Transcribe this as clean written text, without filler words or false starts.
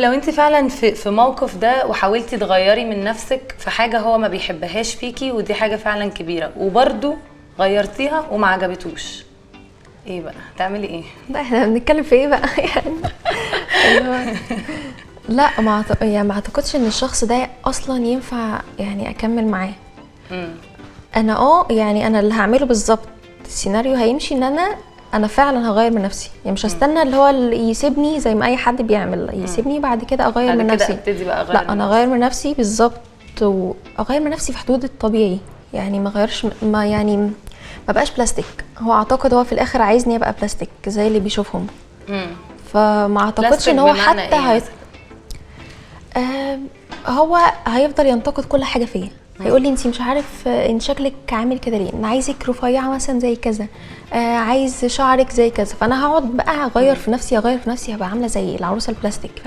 لو انت فعلا في موقف ده وحاولتي تغيري من نفسك في حاجه هو ما بيحبهاش فيكي، ودي حاجه فعلا كبيره، وبرده غيرتيها وما عجبتوش، ايه بقى تعملي ايه؟ لا احنا بنتكلم في ايه بقى يعني اللي هو لا يعني ما اعتقدش ان الشخص ده اصلا ينفع يعني اكمل معاه. انا يعني انا اللي هعمله بالظبط السيناريو هيمشي ان انا فعلا هغير من نفسي، يعني مش هستنى اللي هو اللي يسيبني زي ما اي حد بيعمل، يسيبني بعد كده اغير من نفسي. ابتدي بقى اغير لا انا اغير من نفسي بالظبط، واغير من نفسي في حدود الطبيعي، يعني ما غيرش ما يعني ما بقاش بلاستيك. هو اعتقد هو في الاخر عايزني ابقى بلاستيك زي اللي بيشوفهم. فما اعتقدش ان هو حتى هو هيفضل ينتقد كل حاجه فيا، هيقول لي انت مش عارف ان شكلك عامل كده ليه، انا عايزك رفيعه مثلا زي كذا، عايز شعرك زي كذا، فانا هقعد بقى اغير في نفسي هبقى عامله زي العروسه البلاستيك.